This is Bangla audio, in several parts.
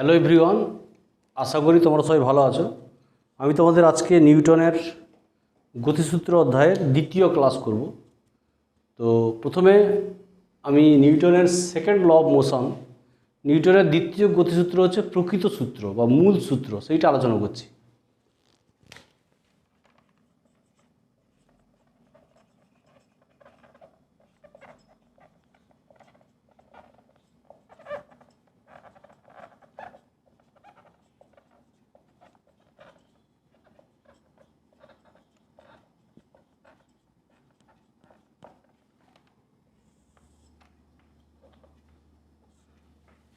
হ্যালো এভরিওয়ান, আশা করি তোমরা সবাই ভালো আছো। আমি তোমাদের আজকে নিউটনের গতিসূত্র অধ্যায়ের দ্বিতীয় ক্লাস করব। তো প্রথমে আমি নিউটনের সেকেন্ড ল অফ মোশন, নিউটনের দ্বিতীয় গতিসূত্র হচ্ছে প্রকৃত সূত্র বা মূল সূত্র, সেইটা আলোচনা করছি।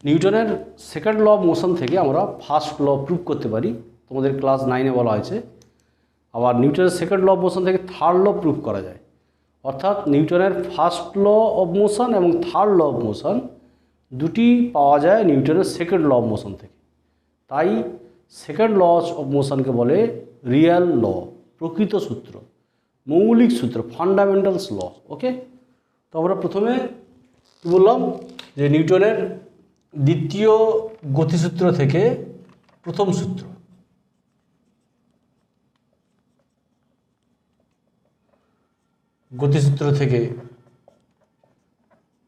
নিউটনের সেকেন্ড ল অফ মোশন থেকে আমরা ফার্স্ট ল প্রুভ করতে পারি, তোমাদের ক্লাস 9-এ বলা হয়েছে। আবার নিউটনের সেকেন্ড ল অফ মোশন থেকে থার্ড ল প্রুভ করা যায়। অর্থাৎ নিউটনের ফার্স্ট ল অফ মোশন এবং থার্ড ল অফ মোশন দুটি পাওয়া যায় নিউটনের সেকেন্ড ল অফ মোশন থেকে। তাই সেকেন্ড ল অফ মোশনকে বলে রিয়েল ল, প্রকৃত সূত্র, মৌলিক সূত্র, ফান্ডামেন্টালস ল। ওকে, তো আমরা প্রথমে কী বললাম যে নিউটনের দ্বিতীয় গতিসূত্র থেকে প্রথম সূত্র, গতিসূত্র থেকে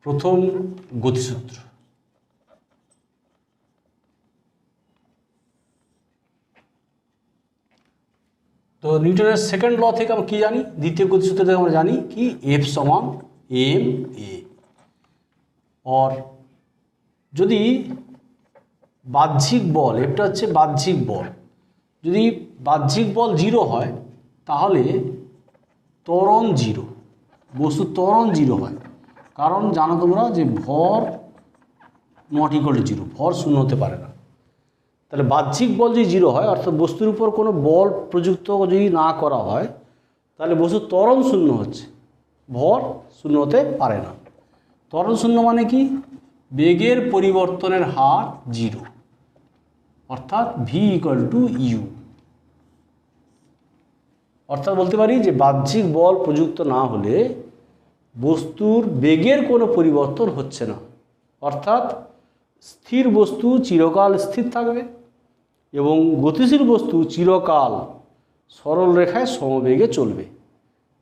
প্রথম গতিসূত্র। তো নিউটনের সেকেন্ড ল থেকে আমরা কী জানি? দ্বিতীয় গতিসূত্র থেকে আমরা জানি কি এফ সমান এম এ। আর যদি বাহ্যিক বল, এটা হচ্ছে বাহ্যিক বল, যদি বাহ্যিক বল 0 হয় তাহলে ত্বরণ 0, বস্তুর ত্বরণ 0 হয়। কারণ জানো তোমরা যে ভর নট ইকুয়াল টু 0, ভর শূন্য হতে পারে না। তাহলে বাহ্যিক বল যদি 0 হয়, অর্থাৎ বস্তুর উপর কোনো বল প্রযুক্ত যদি না করা হয়, তাহলে বস্তুর ত্বরণ শূন্য হচ্ছে, ভর শূন্য হতে পারে না। ত্বরণ শূন্য মানে কি? বেগের পরিবর্তনের হার 0, অর্থাৎ ভি ইকুয়াল টু ইউ। অর্থাৎ বলতে পারি যে বাহ্যিক বল প্রযুক্ত না হলে বস্তুর বেগের কোনো পরিবর্তন হচ্ছে না, অর্থাৎ স্থির বস্তু চিরকাল স্থির থাকবে এবং গতিশীল বস্তু চিরকাল সরল রেখায় সমবেগে চলবে।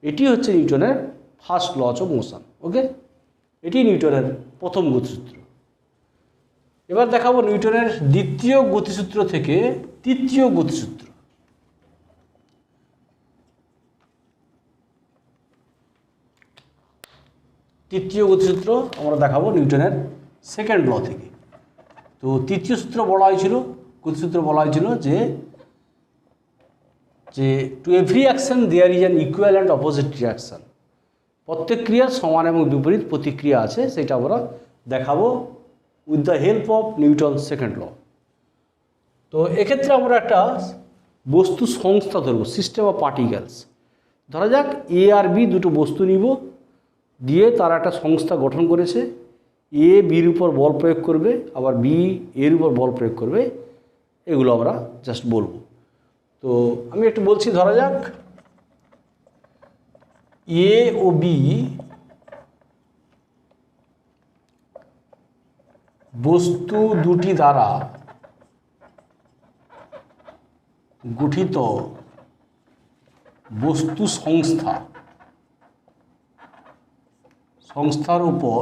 এটি হচ্ছে নিউটনের ফার্স্ট ল অফ মোশন। ওকে, এটি নিউটনের প্রথম গতিসূত্র। এবার দেখাবো নিউটনের দ্বিতীয় গতিসূত্র থেকে তৃতীয় গতিসূত্র। তৃতীয় গতিসূত্র আমরা দেখাবো নিউটনের সেকেন্ড ল থেকে। তো তৃতীয় সূত্র বলা হয়েছিল, গতিসূত্র বলা হয়েছিল যে to every action there is an equal and opposite reaction. প্রত্যেক ক্রিয়ার সমান এবং বিপরীত প্রতিক্রিয়া আছে, সেটা আমরা দেখাবো with the help of Newton second law. তো এক্ষেত্রে আমরা একটা বস্তু সংস্থা ধরবো, সিস্টেম অফ পার্টিকেলস। ধরা যাক এ আর বি দুটো বস্তু নিব, দিয়ে তারা একটা সংস্থা গঠন করেছে। এ বির উপর বল প্রয়োগ করবে, আবার বি এর উপর বল প্রয়োগ করবে, এগুলো আমরা জাস্ট বলবো। তো আমি একটু বলছি, ধরা যাক এ ও বি বস্তু দুটি দ্বারা গঠিত বস্তু সংস্থার উপর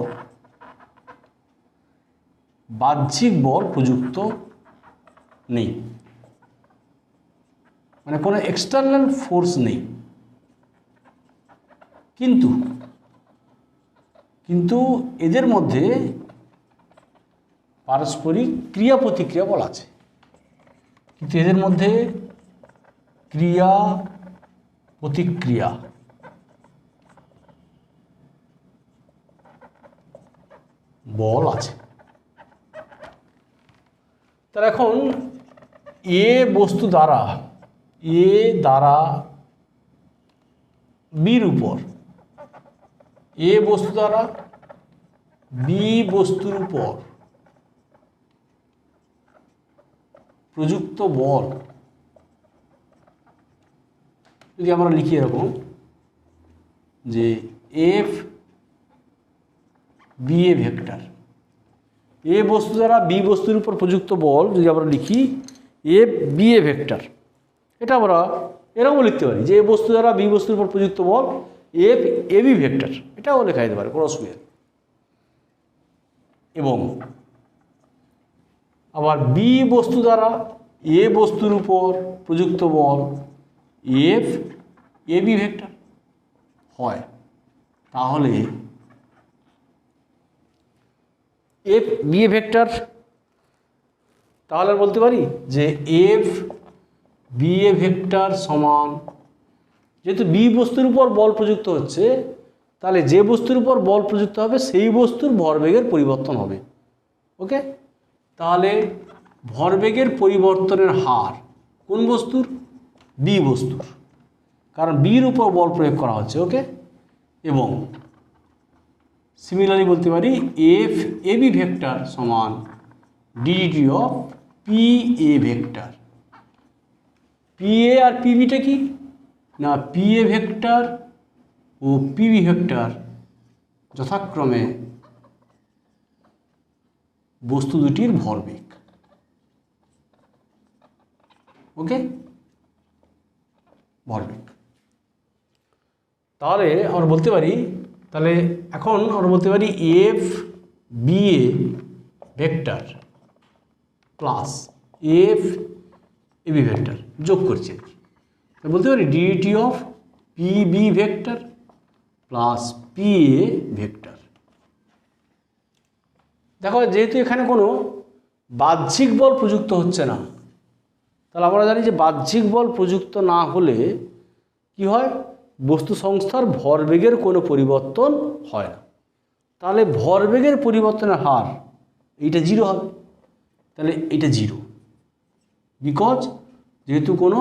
বাহ্যিক বল প্রযুক্ত নেই, মানে কোনো এক্সটার্নাল ফোর্স নেই, কিন্তু এদের মধ্যে পারস্পরিক ক্রিয়া প্রতিক্রিয়া বল আছে। কিন্তু এদের মধ্যে ক্রিয়া প্রতিক্রিয়া বল আছে। তার এখন এ বস্তু দ্বারা বির উপর, এ বস্তু দ্বারা বি বস্তুর উপর প্রযুক্ত বল যদি আমরা লিখি এরকম যে এফ বি এ ভেক্টর, এ বস্তু দ্বারা বি বস্তুর উপর প্রযুক্ত বল যদি আমরা লিখি এফ বি এ ভেক্টর, এটা আমরা এরকমও লিখতে পারি যে এ বস্তু দ্বারা বি বস্তুর উপর প্রযুক্ত বল এফ এ বি ভেক্টর, এটাও লেখা যেতে পারে, কোনো অসুবিধা নেই। এবং আবার বি বস্তু দ্বারা এ বস্তুর উপর প্রযুক্ত বল এফ এ বি ভেক্টর হয়, তাহলে এফ বি এ ভেক্টর, তাহলে বলতে পারি যে এফ বি এ ভেক্টর সমান, যেহেতু বি বস্তুর উপর বল প্রযুক্ত হচ্ছে, তাহলে যে বস্তুর উপর বল প্রযুক্ত হবে সেই বস্তুর ভরবেগের পরিবর্তন হবে। ওকে, তাহলে ভরবেগের পরিবর্তনের হার কোন বস্তুর? বি বস্তুর, কারণ বির উপর বল প্রয়োগ করা হচ্ছে। ওকে, এবং সিমিলারলি বলতে পারি এফ এ বি ভেক্টর সমান D D T of P A vector. P A আর পিবিটা কি না, পি এ ভেক্টর ও পিবি ভেক্টর যথাক্রমে বস্তু দুটির ভরবেগ। ওকে, ভরবেগ। তাহলে আমরা বলতে পারি, তাহলে এখন আমরা বলতে পারি F B A vector plus F A B vector যোগ করছে, বলতে পারি d t of P B vector plus P A vector. দেখো, যেহেতু এখানে কোনো বাহ্যিক বল প্রযুক্ত হচ্ছে না, তাহলে আমরা জানি যে বাহ্যিক বল প্রযুক্ত না হলে কি হয়, বস্তু সংস্থার ভরবেগের কোনো পরিবর্তন হয় না। তাহলে ভরবেগের পরিবর্তনের হার এইটা জিরো হবে, তাহলে এটা জিরো, বিকজ যেহেতু কোনো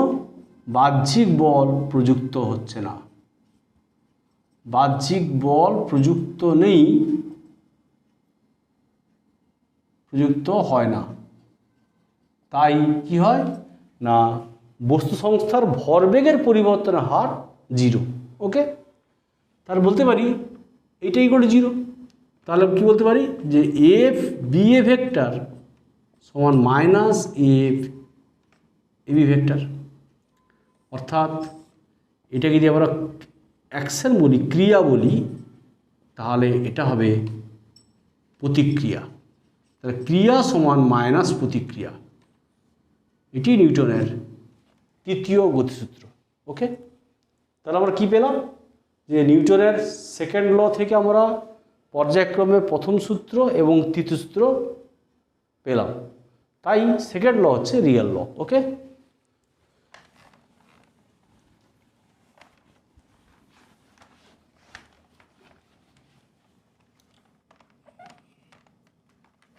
বাহ্যিক বল প্রযুক্ত হচ্ছে না, বাহ্যিক বল প্রযুক্ত নেই, প্রযুক্ত হয় না, তাই কি হয় না বস্তু সংস্থার ভরবেগের পরিবর্তনের হার জিরো। ওকে, তাহলে বলতে পারি এইটাই করে জিরো, তাহলে কি বলতে পারি যে এফ বি এ ভেক্টর সমান minus F A B vector, অর্থাৎ এটাকে যদি আমরা অ্যাকশন বলি, ক্রিয়া বলি, তাহলে এটা হবে প্রতিক্রিয়া। তাহলে ক্রিয়া সমান মাইনাস প্রতিক্রিয়া, এটি নিউটনের তৃতীয় গতিসূত্র। ওকে, তাহলে আমরা কি পেলাম যে নিউটনের সেকেন্ড ল থেকে আমরা পর্যায়ক্রমে প্রথম সূত্র এবং তৃতীয় সূত্র পেলাম, তাই সেকেন্ড ল হচ্ছে রিয়েল ল। ওকে,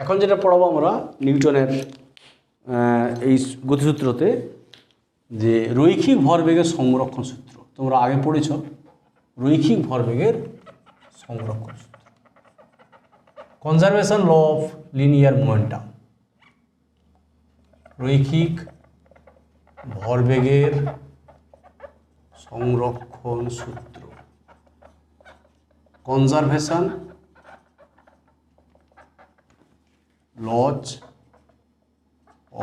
এখন যেটা পড়াবো আমরা নিউটনের এই গতিসূত্রতে, যে রৈখিক ভরবেগের সংরক্ষণ সূত্র। তোমরা আগে পড়েছ রৈখিক ভরবেগের সংরক্ষণ সূত্র, conservation law of linear momentum. রৈখিক ভরবেগের সংরক্ষণ সূত্র, conservation laws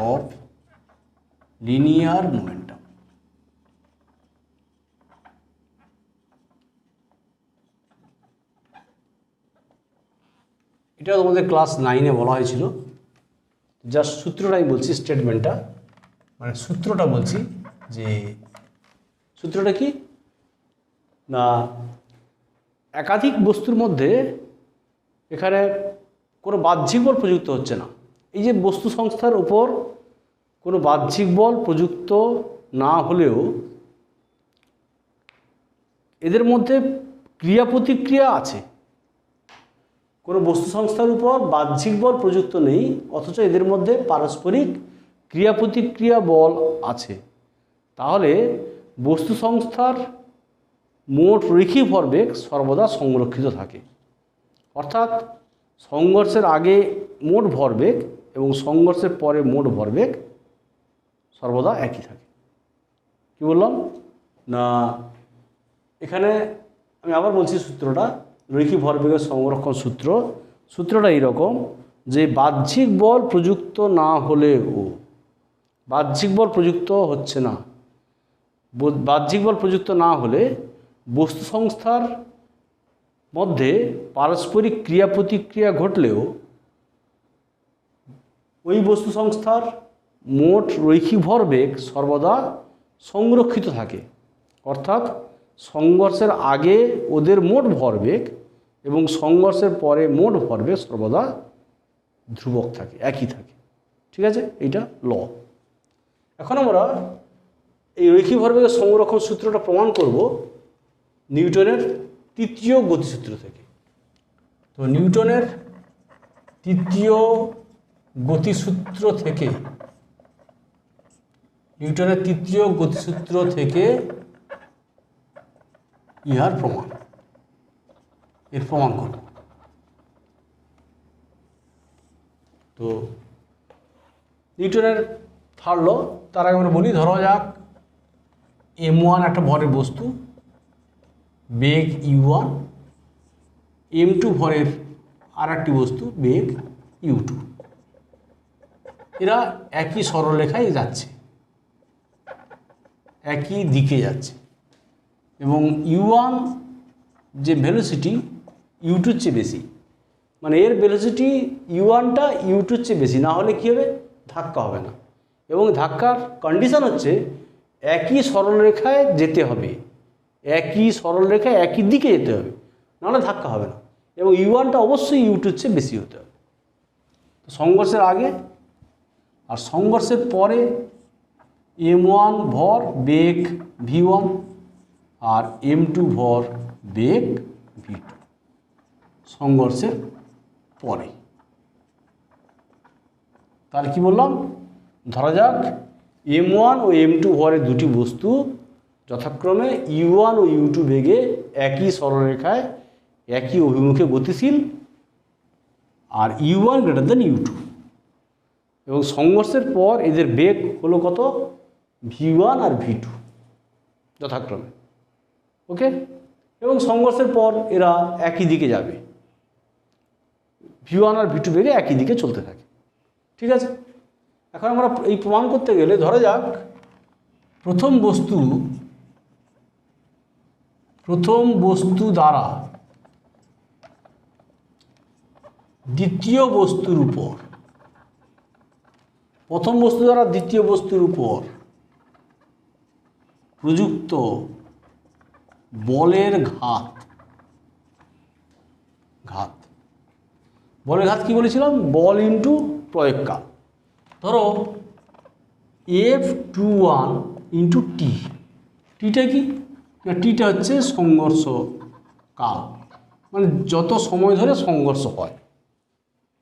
of linear momentum. এটা তোমাদের ক্লাস 9-এ বলা হয়েছিল, জাস্ট সূত্রটা আমি বলছি, স্টেটমেন্টটা মানে সূত্রটা বলছি, যে সূত্রটা কি না, একাধিক বস্তুর মধ্যে এখানে কোনো বাহ্যিক বল প্রযুক্ত হচ্ছে না। এই যে বস্তু সংস্থার উপর কোনো বাহ্যিক বল প্রযুক্ত না হলেও এদের মধ্যে ক্রিয়া প্রতিক্রিয়া আছে। কোনো বস্তু সংস্থার উপর বাহ্যিক বল প্রযুক্ত নেই, অথচ এদের মধ্যে পারস্পরিক ক্রিয়া প্রতিক্রিয়া বল আছে। তাহলে বস্তু সংস্থার মোট রৈখিক ভরবেগ সর্বদা সংরক্ষিত থাকে, অর্থাৎ সংঘর্ষের আগে মোট ভরবেগ এবং সংঘর্ষের পরে মোট ভরবেগ সর্বদা একই থাকে। কি বললাম না, এখানে আমি আবার বলছি সূত্রটা, রৈখিক ভরবেগের সংরক্ষণ সূত্রটা এইরকম, যে বাহ্যিক বল প্রযুক্ত না হলেও, বাহ্যিক বল প্রযুক্ত হচ্ছে না, বাহ্যিক বল প্রযুক্ত না হলে বস্তু সংস্থার মধ্যে পারস্পরিক ক্রিয়া প্রতিক্রিয়া ঘটলেও ওই বস্তু সংস্থার মোট রৈখিক ভরবেগ সর্বদা সংরক্ষিত থাকে। অর্থাৎ সংঘর্ষের আগে ওদের মোট ভরবেগ এবং সংঘর্ষের পরে মোট ভরবেগ সর্বদা ধ্রুবক থাকে, একই থাকে। ঠিক আছে, এইটা ল। এখন আমরা এই রৈখিক ভরবেগের সংরক্ষণ সূত্রটা প্রমাণ করব নিউটনের তৃতীয় গতিসূত্র থেকে। তো নিউটনের তৃতীয় গতিসূত্র থেকে, নিউটনের তৃতীয় গতিসূত্র থেকে ইহার প্রমাণ, এর প্রমাণ করব। তো নিউটনের থার্ড ল, তার আগে আমরা বলি, ধরা যাক m1 একটা ভরের বস্তু, বেগ u1, m2 ভরের আর একটি বস্তু, বেগ u2। এরা একই সরলরেখায় যাচ্ছে, একই দিকে যাচ্ছে, এবং u1 যে ভেলোসিটি u2-র চেয়ে বেশি, মানে এর ভেলোসিটি u1টা u2-র চেয়ে বেশি, না হলে কী হবে, ধাক্কা হবে না। এবং ধাক্কার কন্ডিশন হচ্ছে একই সরলরেখায় যেতে হবে, একই সরলরেখায় একই দিকে যেতে হবে, নাহলে ধাক্কা হবে না। এবং u1টা অবশ্যই u2-র চেয়ে বেশি হতে হবে। তো সংঘর্ষের আগে আর সংঘর্ষের পরে m1 ভর বেগ v1 আর m2 ভর বেগ v2 সংঘর্ষের পরে। তাহলে কি বললাম, ধরা যাক m1 ও m2 ভরের দুটি বস্তু যথাক্রমে u1 ও u2 বেগে একই সরলরেখায় একই অভিমুখে গতিশীল, আর u1 গ্রেটার দেন u2, এবং সংঘর্ষের পর এদের বেগ হলো কত, v1 আর v2 যথাক্রমে। ওকে, এবং সংঘর্ষের পর এরা একই দিকে যাবে, v1 আর v2 বেগে একই দিকে চলতে থাকে। ঠিক আছে, এখন আমরা এই প্রমাণ করতে গেলে ধরা যাক প্রথম বস্তু দ্বারা দ্বিতীয় বস্তুর উপর, প্রথম বস্তু দ্বারা দ্বিতীয় বস্তুর উপর প্রযুক্ত বলের ঘাত, বলের ঘাত কি বলেছিলাম, বল ইন্টু প্রয়োগকাল। ধরো F21 ইন্টু টি, টিটা কি, টিটা হচ্ছে সংঘর্ষ কাল, মানে যত সময় ধরে সংঘর্ষ হয়,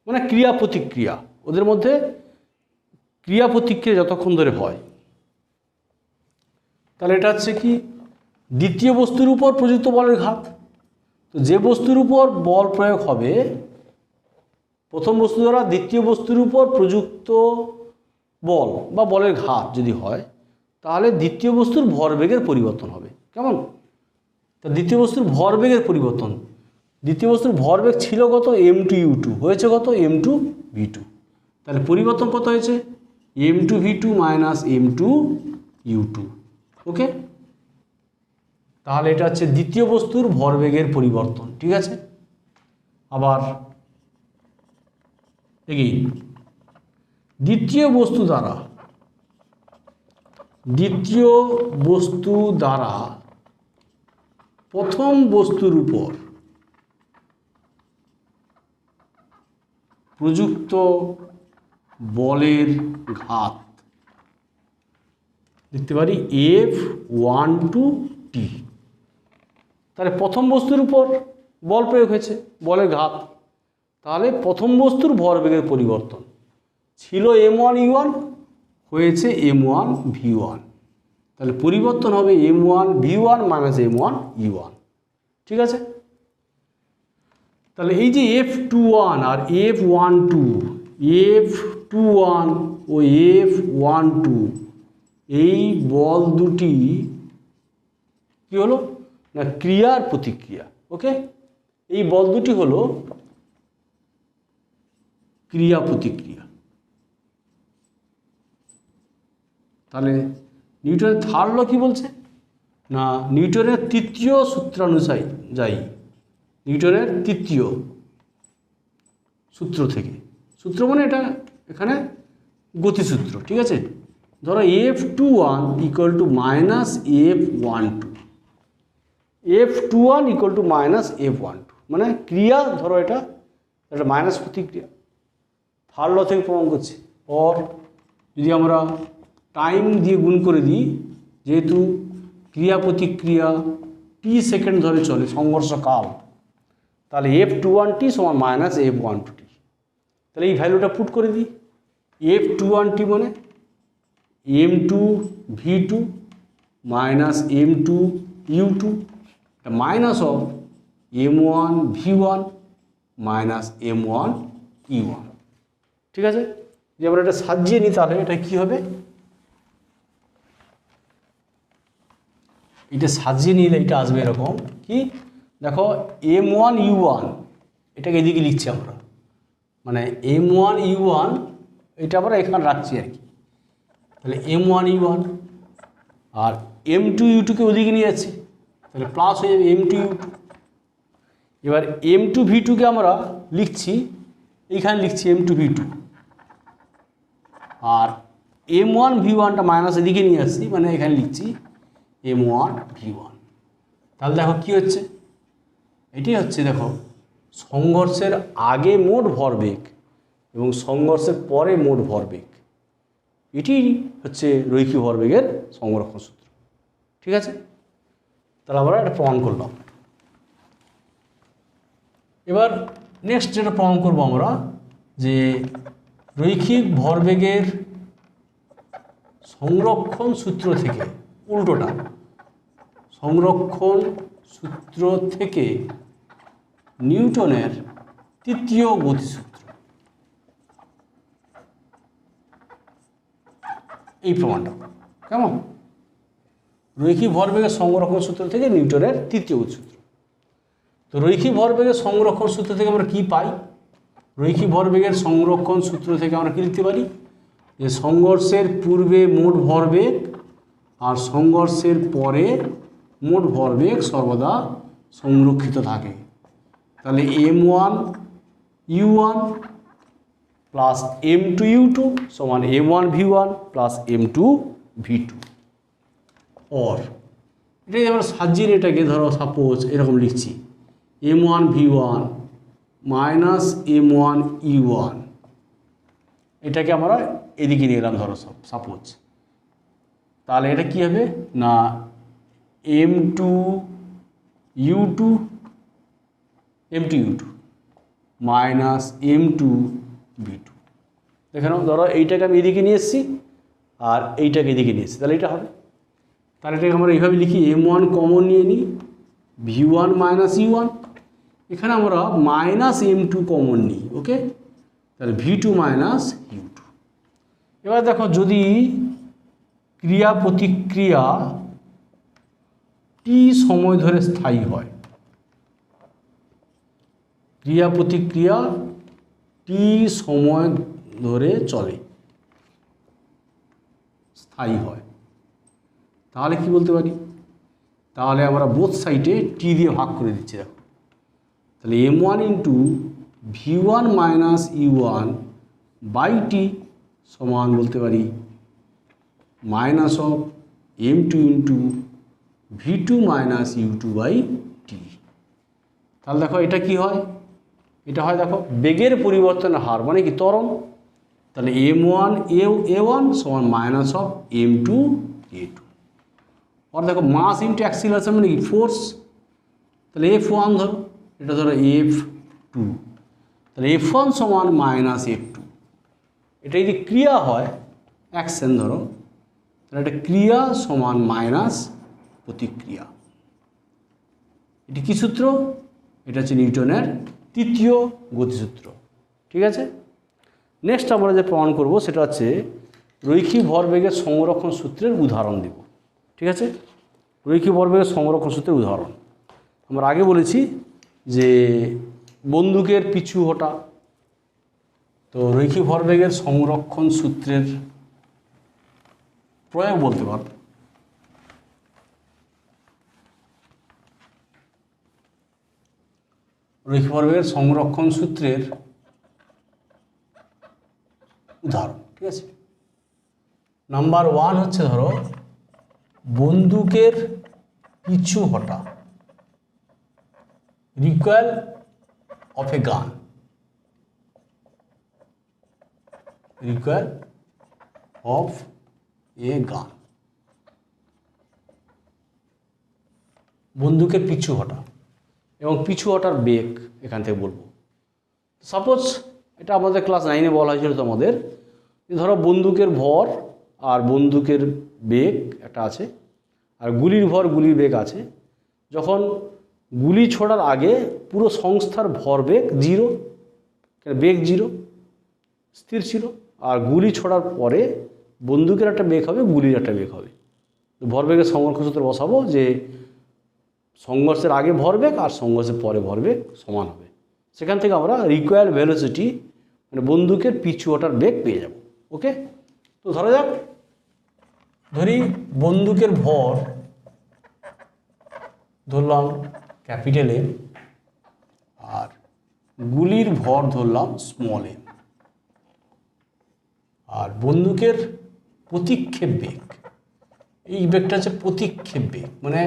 মানে ক্রিয়া প্রতিক্রিয়া, ওদের মধ্যে ক্রিয়া প্রতিক্রিয়া যতক্ষণ ধরে হয়। তাহলে এটা হচ্ছে কি, দ্বিতীয় বস্তুর উপর প্রযুক্ত বলের ঘাত। তো যে বস্তুর উপর বল প্রয়োগ হবে, প্রথম বস্তু দ্বারা দ্বিতীয় বস্তুর উপর প্রযুক্ত বল বা বলের ঘাত যদি হয়, তাহলে দ্বিতীয় বস্তুর ভরবেগের পরিবর্তন হবে। কেমন, তা দ্বিতীয় বস্তুর ভরবেগের পরিবর্তন, দ্বিতীয় বস্তুর ভরবেগ ছিল কত, m2 u2, হয়েছে কত, m2 v2। তাহলে পরিবর্তন কত হয়েছে, m2 v2 minus m2 u2। ওকে, তাহলে এটা হচ্ছে দ্বিতীয় বস্তুর ভরবেগের পরিবর্তন। ঠিক আছে, আবার দেখি, দ্বিতীয় বস্তু দ্বারা প্রথম বস্তুর উপর প্রযুক্ত বলের ঘাত লিখতে পারি F12T। তাহলে প্রথম বস্তুর উপর বল প্রয়োগ হয়েছে, বলের ঘাত, তাহলে প্রথম বস্তুর ভরবেগের পরিবর্তন ছিল m1 u1, হয়েছে m1 v1। তাহলে পরিবর্তন হবে m1 v1 minus m1 u1। ঠিক আছে, তাহলে এই যে F21 আর F12 ও F12 এই বল দুটি কি হলো না, ক্রিয়ার প্রতিক্রিয়া। ওকে, এই বল দুটি হলো ক্রিয়া প্রতিক্রিয়া। তাহলে নিউটনের থার্ড ল কী বলছে না, নিউটনের তৃতীয় সূত্রানুযায়ী নিউটনের তৃতীয় সূত্র থেকে, সূত্র মানে এটা এখানে গতিসূত্র, ঠিক আছে। ধরো F21 equal to minus F12, F21 equal to minus F12 মানে ক্রিয়া, ধরো এটা একটা মাইনাস প্রতিক্রিয়া, থার্ড ল থেকে প্রমাণ করছি। অর যদি আমরা টাইম দিয়ে গুণ করে দিই, যেহেতু ক্রিয়া প্রতিক্রিয়া টি সেকেন্ড ধরে চলে সংঘর্ষকাল, তাহলে F21t সমান মাইনাস F12t। তাহলে এই ভ্যালুটা পুট করে দিই, F21t মানে M2 V2 minus M2 U2 minus of M1 V1 minus M1 E1, ঠিক আছে। যে আমরা এটা সাজিয়ে নিই, তাহলে এটা কী হবে, এটা সাজিয়ে নিলে এটা আসবে এরকম কি, দেখো M1 U1 এটাকে এদিকে লিখছি আমরা, মানে M1 U1 এটা আমরা এখানে রাখছি আর কি। তাহলে M1 U1 আর M2 U2কে ওদিকে নিয়ে যাচ্ছি, তাহলে প্লাস হয়ে যাবে M2 U2। এবার M2 V2কে আমরা লিখছি, এইখানে লিখছি M2 V2, আর M1 V1টা মাইনাস এদিকে নিয়ে আসছি, মানে এখানে লিখছি M1 V1। তাহলে দেখো কি হচ্ছে, এটি হচ্ছে দেখো সংঘর্ষের আগে মোট ভরবেগ এবং সংঘর্ষের পরে মোট ভরবেগ, এটি হচ্ছে রৈখিক ভরবেগের সংরক্ষণ সূত্র, ঠিক আছে। তাহলে আমরা এটা প্রমাণ করলাম। এবার নেক্সট যেটা প্রমাণ করবো আমরা, যে রৈখিক ভরবেগের সংরক্ষণ সূত্র থেকে, উল্টোটা সংরক্ষণ সূত্র থেকে নিউটনের তৃতীয় গতিসূত্র, এই প্রমাণটা কেমন, রৈখিক ভরবেগের সংরক্ষণ সূত্র থেকে নিউটনের তৃতীয় গতিসূত্র। তো রৈখিক ভরবেগের সংরক্ষণ সূত্র থেকে আমরা কি পাই, রৈখিক ভরবেগের সংরক্ষণ সূত্র থেকে আমরা কি লিখতে পারি, যে সংঘর্ষের পূর্বে মোট ভরবেগ আর সংঘর্ষের পরে মোট ভরবেগ সর্বদা সংরক্ষিত থাকে। তাহলে M1 U1 plus M2 U2 সমান M1 V1 plus M2 V2। Or এটাই আমরা সাজিয়ে এটাকে ধরো সাপোজ এরকম লিখছি, M1 V1 minus M1 E1, এটাকে আমরা এদিকে নিয়ে এলাম ধরো সাপোজ। তাহলে এটা কী হবে না, M2 U2 minus M2 V2। দেখে নাও, ধরো এইটাকে আমি এদিকে নিয়ে এসেছি আর এইটাকে এদিকে নিয়ে এসেছি, তাহলে এটা হবে। তাহলে এটাকে আমরা এইভাবে লিখি, M1 কমন নিয়ে নিই, V1 মাইনাস E1, এখানে আমরা মাইনাস M2 কমন নিই, ওকে। তাহলে V2 মাইনাস U2। এবার দেখো যদি ক্রিয়া প্রতিক্রিয়া টি সময় ধরে স্থায়ী হয়, ক্রিয়া প্রতিক্রিয়া টি সময় ধরে চলে, স্থায়ী হয়, তাহলে কি বলতে পারি, তাহলে আমরা বোথ সাইডে টি দিয়ে ভাগ করে দিচ্ছি। দেখো তাহলে M1 into V1 minus E1 by T সমান বলতে পারি minus of M2 into V2 minus U2 by T. তাহলে দেখো এটা কি হয়, এটা হয় দেখো বেগের পরিবর্তনের হার, মানে কি ত্বরণ। তাহলে M1 A1 সমান মাইনাস অফ M2 A2। আর দেখো মাস ইন্টু অ্যাক্সিলারেশন মানে কি ফোর্স, তাহলে F1 ধরো, এটা ধরো F2, তাহলে F1 সমান মাইনাস F2। এটা যদি ক্রিয়া হয় অ্যাকশন ধরো, তাহলে এটা ক্রিয়া সমান মাইনাস প্রতিক্রিয়া। এটি কী সূত্র, এটা হচ্ছে নিউটনের তৃতীয় গতিসূত্র, ঠিক আছে। নেক্সট আমরা যে প্রমাণ করব সেটা হচ্ছে রৈখিক ভরবেগের সংরক্ষণ সূত্রের উদাহরণ দেব, ঠিক আছে। রৈখিক ভরবেগের সংরক্ষণ সূত্রের উদাহরণ আমরা আগে বলেছি যে বন্দুকের পিছু হটা, তো তো রৈখিক ভরবেগের সংরক্ষণ সূত্রের প্রয়োগ বলতে পারো। রৈখিক ভরবেগের সংরক্ষণ সূত্রের উদাহরণ, ঠিক আছে। নাম্বার 1 হচ্ছে ধরো বন্দুকের পিছু হটা, রিকয়েল অফ এ গান, রিকয়েল অফ এ গান, বন্দুকের পিছু হটা এবং পিছু হটার বেগ এখান থেকে বলবো। সাপোজ এটা আমাদের ক্লাস 9-এ বলা হয়েছিল তোমাদের, ধরো বন্দুকের ভর আর বন্দুকের বেগ একটা আছে, আর গুলির ভর গুলির বেগ আছে। যখন গুলি ছোড়ার আগে পুরো সংস্থার ভরবেগ 0, বেগ 0 স্থির ছিল, আর গুলি ছোড়ার পরে বন্দুকের একটা বেগ হবে, গুলির একটা বেগ হবে। তো ভরবেগের সংরক্ষণ সূত্রে বসাবো যে সংঘর্ষের আগে ভরবেগ আর সংঘর্ষের পরে ভরবেগ সমান হবে। সেখান থেকে আমরা রিকয়েল ভেলোসিটি মানে বন্দুকের পিছু হটার বেগ পেয়ে যাব। ওকে, তো ধরা যাক ধরি বন্দুকের ভর ধরলাম ক্যাপিটাল এম আর গুলির ভর ধরলাম স্মল এম, আর বন্দুকের প্রতিক্ষেপ বেগ, এই বেগটা হচ্ছে প্রতিক্ষেপ বেগ, মানে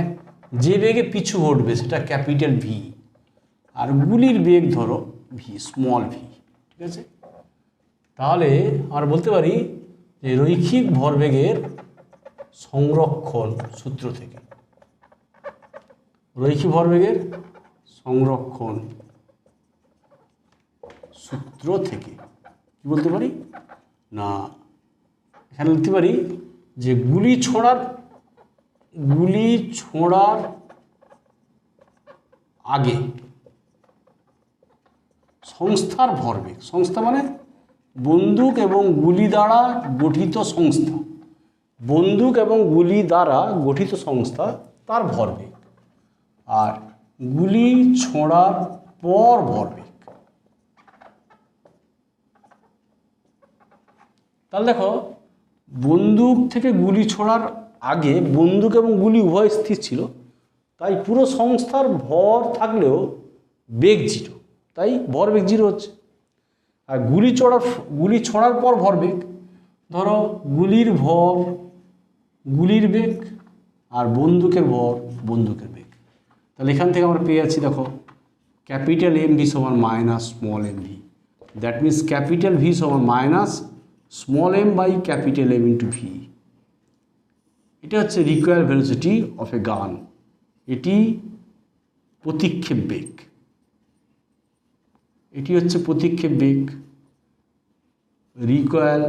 যে বেগে পিছু হটবে সেটা ক্যাপিটাল ভি, আর গুলির বেগ ধরো ভি, স্মল ভি, ঠিক আছে। তাহলে আমরা বলতে পারি যে রৈখিক ভরবেগের সংরক্ষণ সূত্র থেকে, রৈখিক ভরবেগের সংরক্ষণ সূত্র থেকে কি বলতে পারি না, এখানে লিখতে পারি যে গুলি ছোড়ার আগে সংস্থার ভরবেগ, সংস্থা মানে বন্দুক এবং গুলি দ্বারা গঠিত সংস্থা, বন্দুক এবং গুলি দ্বারা গঠিত সংস্থা তার ভরবেগ, আর গুলি ছোড়ার পর ভরবেগ। তাহলে দেখো বন্দুক থেকে গুলি ছোড়ার আগে বন্দুক এবং গুলি উভয় স্থির ছিল, তাই পুরো সংস্থার ভর থাকলেও বেগ 0, তাই ভরবেগ 0 হচ্ছে। আর গুলি ছোড়ার পর ভরবেগ, ধরো গুলির ভর গুলির বেগ আর বন্দুকের ভর বন্দুকের বেগ। তাহলে এখান থেকে আমরা পেয়ে যাচ্ছি দেখো ক্যাপিটাল এম ভি সমান minus small M V, that means capital V সমান minus small M by capital M into V. এটা হচ্ছে রিকয়েল ভেলোসিটি অফ এ গান, এটি প্রতিক্ষেপ বেগ, এটি হচ্ছে প্রতিক্ষেপ বেগ, রিকয়েল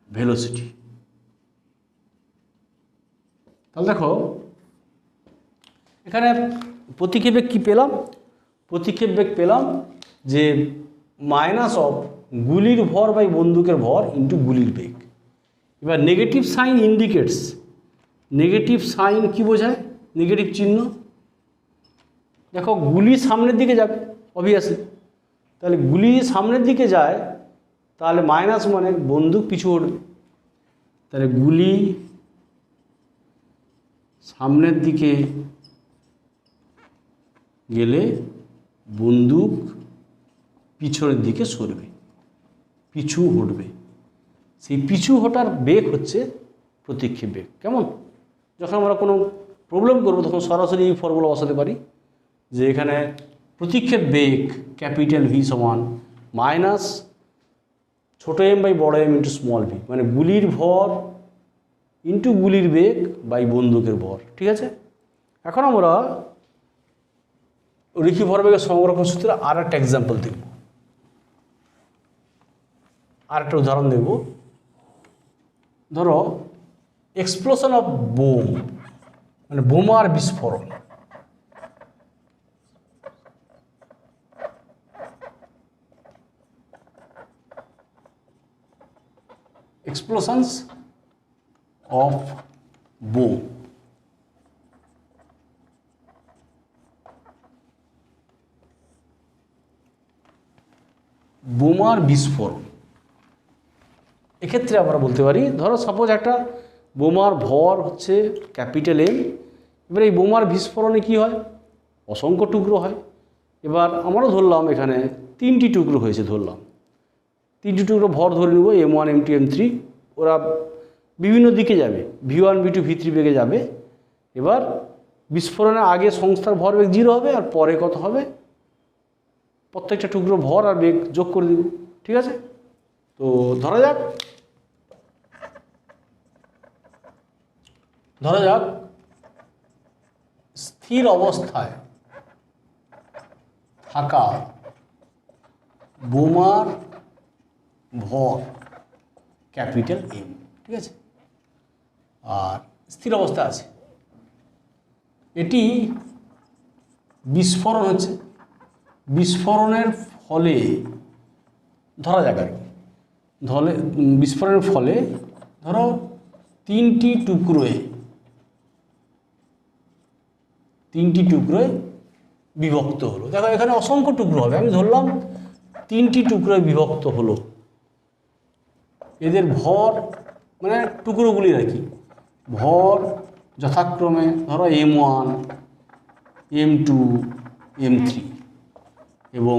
ভেলোসিটি। তাহলে দেখো এখানে প্রতিক্ষেপ বেগ কী পেলাম, প্রতিক্ষেপ বেগ পেলাম যে মাইনাস অফ গুলির ভর বাই বন্দুকের ভর ইন্টু গুলির বেগ। এবার negative sign indicates, negative sign কি বোঝায়, নেগেটিভ চিহ্ন, দেখো গুলি সামনের দিকে যাবে অবভিয়াসলি, তাহলে গুলি সামনের দিকে যায় তাহলে মাইনাস মানে বন্দুক পিছু হটবে, তাহলে গুলি সামনের দিকে গেলে বন্দুক পিছনের দিকে সরবে, পিছু হটবে। সেই পিছু হটার বেগ হচ্ছে প্রতিক্ষেপ বেগ। কেমন, যখন আমরা কোনো প্রবলেম করবো তখন সরাসরি এই ফর্মুলা বসাতে পারি যে এখানে প্রতিক্ষেপ বেগ ক্যাপিটাল ভি সমান মাইনাস ছোটো এম বাই বড় এম ইন্টু স্মল ভি, মানে গুলির ভর ইন্টু গুলির বেগ বাই বন্দুকের ভর। ঠিক আছে, এখন আমরা রৈখিক ভরবেগের সংরক্ষণ সূত্রে আর একটা এক্সাম্পল দেখব, আর একটা উদাহরণ দেখব। ধরো এক্সপ্লোশন অফ বোম, মানে বোমার বিস্ফোরণ। explosions of bomb, বোমা বোমার বিস্ফোরণ, এক্ষেত্রে আমরা বলতে পারি, ধরো সাপোজ একটা বোমার ভর হচ্ছে ক্যাপিটাল এম, এবার এই বোমার বিস্ফোরণে কি হয়, অসংখ্য টুকরো হয়। এবার আমরাও ধরলাম এখানে 3টি টুকরো হয়েছে, ধরলাম 3টি টুকরো ভর ধরে নেব, M1 M2 M3, ওরা বিভিন্ন দিকে যাবে, V1 V2 V3 বেগে যাবে। এবার বিস্ফোরণের আগে সংস্থার ভরবেগ 0 হবে, আর পরে কত হবে, প্রত্যেকটা টুকরো ভর আর বেগ যোগ করে দিব, ঠিক আছে। তো ধরা যাক স্থির অবস্থায় থাকা বোমার ভর ক্যাপিটাল এম, ঠিক আছে, আর স্থির অবস্থায় আছে, এটি বিস্ফোরণ হচ্ছে, বিস্ফোরণের ফলে ধরা যাক আর কি, বিস্ফোরণের ফলে ধরো 3টি টুকরোয় বিভক্ত হলো। দেখো এখানে অসংখ্য টুকরো হবে, আমি ধরলাম 3টি টুকরোয় বিভক্ত হলো, এদের ভর মানে টুকরোগুলি আর কি, ভর যথাক্রমে ধরো M1 M2 M3, এবং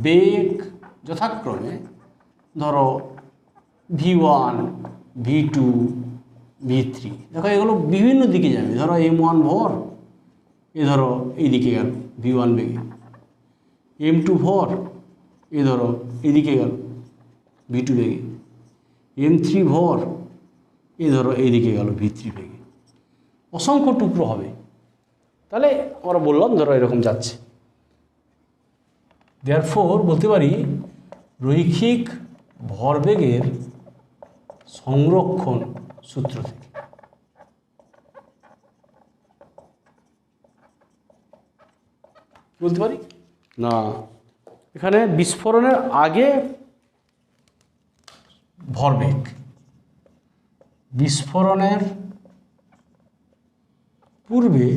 বেগ যথাক্রমে ধরো V1 V2 V3। দেখো এগুলো বিভিন্ন দিকে যাবে, ধরো M1 ভর এ ধরো এইদিকে গেল V1 বেগে, M2 ভর এ ধরো এইদিকে গেল V2 বেগে, M3 ভর এ ধরো এইদিকে গেল V3 বেগে, অসংখ্য টুকরো হবে। তাহলে আমরা বললাম ধরো এরকম যাচ্ছে, দেয়ারফোর বলতে পারি রৈখিক ভরবেগের সংরক্ষণ সূত্র থেকে। বলতে পারি না, এখানে বিস্ফোরণের আগে ভরবেগ, বিস্ফোরণের পূর্বে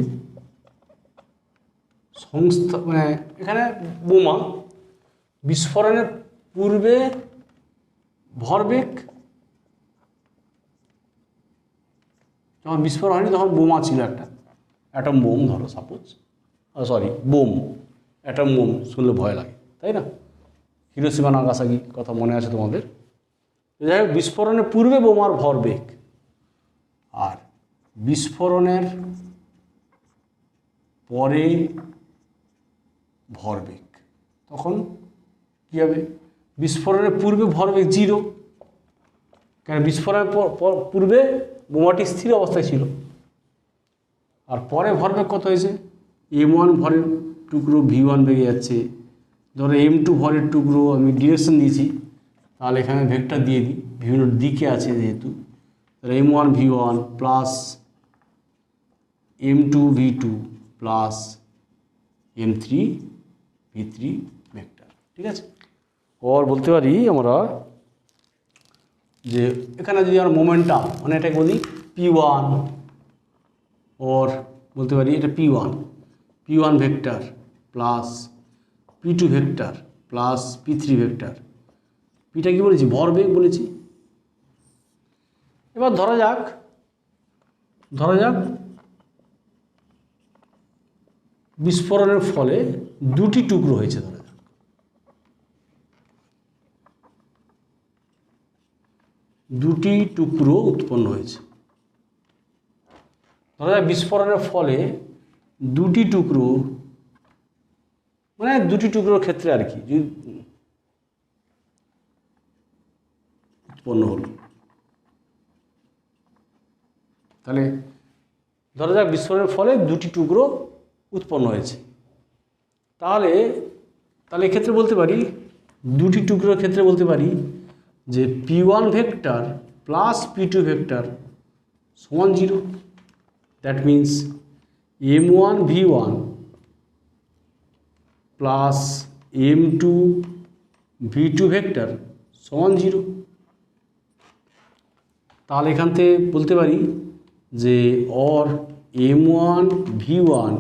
সংস্থা, মানে এখানে বোমা বিস্ফোরণের পূর্বে ভরবেগ, যখন বিস্ফোরণ হয়নি তখন বোমা ছিল একটা অ্যাটম বোম, ধরো সাপোজ, বোম, অ্যাটম বোম শুনলে ভয় লাগে, তাই না? হিরোশিমা নাগাসাকি কথা মনে আছে তোমাদের। যাই হোক, বিস্ফোরণের পূর্বে বোমার ভরবেগ আর বিস্ফোরণের পরে ভরবেগ, তখন কী হবে, বিস্ফোরণের পূর্বে ভরবেগ 0, কারণ বিস্ফোরণের পূর্বে বোমাটি স্থির অবস্থায় ছিল, আর পরে ভরবেগ কত হয়েছে, M1 ভরের টুকরো V1 বেগে যাচ্ছে, ধরো M2 ভরের টুকরো আমি ডিরেকশন দিয়েছি, তাহলে এখানে ভেক্টর দিয়ে দিই, বিভিন্ন দিকে আছে যেহেতু, তাহলে M1 V1 plus M2 V2 plus M3 V3 vector, ঠিক আছে। ওর বলতে পারি আমরা যে এখানে যদি আমরা মোমেন্টাম, মানে এটাকে বলি P1, ওর বলতে পারি এটা P1 vector plus P2 vector plus P3 vector, পিটা কি বলেছি, ভরবেগ বলেছি। এবার ধরা যাক বিস্ফোরণের ফলে 2টি টুকরো হয়েছে, ধরা যাক 2টি টুকরো উৎপন্ন হয়েছে, ধরা যাক বিস্ফোরণের ফলে 2টি টুকরো, মানে 2টি টুকরোর ক্ষেত্রে আর কি, যদি উৎপন্ন হলো, তাহলে ধরা যাক বিস্ফোরণের ফলে 2টি টুকরো উৎপন্ন হয়েছে, তাহলে এক্ষেত্রে বলতে পারি, 2টি টুকরোর ক্ষেত্রে বলতে পারি যে P1 vector plus P2 vector সমান 0। That means M1 V1 plus M2 V2 vector সমান 0। তাহলে এখান থেকে বলতে পারি যে অর M1 V1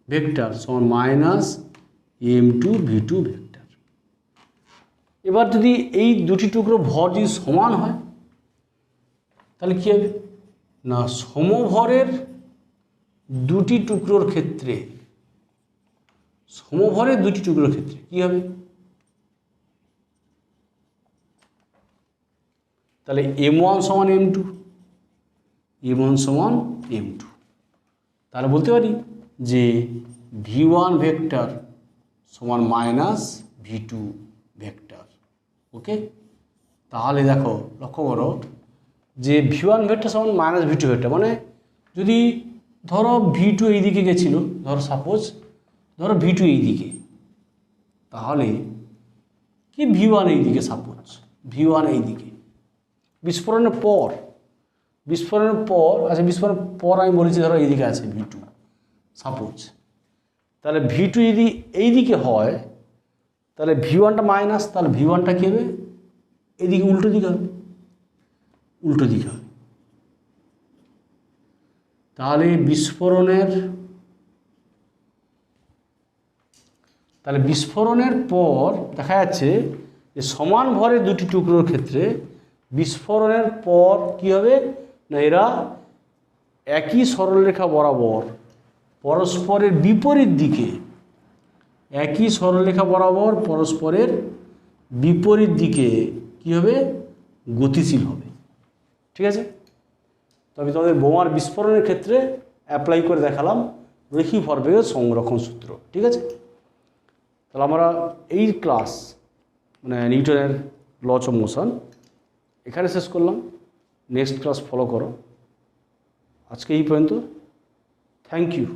ভেক্টর সমান মাইনাস M2 V2 ভেক্টর। এবার যদি এই দুটি টুকরো ভর যদি সমান হয় তাহলে কী হবে না, সমভরের দুটি টুকরোর ক্ষেত্রে কী হবে, তাহলে m1 সমান m2, m1 সমান m2, তাহলে বলতে পারি যে v1 ভেক্টর সমান মাইনাস v2 ভেক্টর। ওকে, তাহলে দেখো লক্ষ্য করো যে v1 ভেক্টর সমান মাইনাস v2 ভেক্টর, মানে যদি ধরো v2 এই দিকে গেছিল, ধরো সাপোজ ধরো v2 এই দিকে, তাহলে কি v1 এই দিকে, সাপোজ v1 এই দিকে বিস্ফোরণের পর আচ্ছা বিস্ফোরণের পর আমি বলেছি ধরো এইদিকে আছে v2 সাপোজ, তাহলে v2 যদি এই দিকে হয় তাহলে v1টা মাইনাস, তাহলে v1টা কী হবে, এদিকে উল্টো দিকে হবে, তাহলে বিস্ফোরণের পর দেখা যাচ্ছে যে সমান ভরের দুটি টুকরোর ক্ষেত্রে বিস্ফোরণের পর কী হবে না, এরা একই সরলরেখা বরাবর পরস্পরের বিপরীত দিকে, কী হবে, গতিশীল হবে। ঠিক আছে, তো আমি তোমাদের বোমার বিস্ফোরণের ক্ষেত্রে অ্যাপ্লাই করে দেখালাম রৈখিক ভরবেগের সংরক্ষণ সূত্র। ঠিক আছে, তাহলে আমরা এই ক্লাস মানে নিউটনের লস অফ মোশন এখানে শেষ করলাম। নেক্সট ক্লাস ফলো করো। আজকে এই পর্যন্ত। Thank you.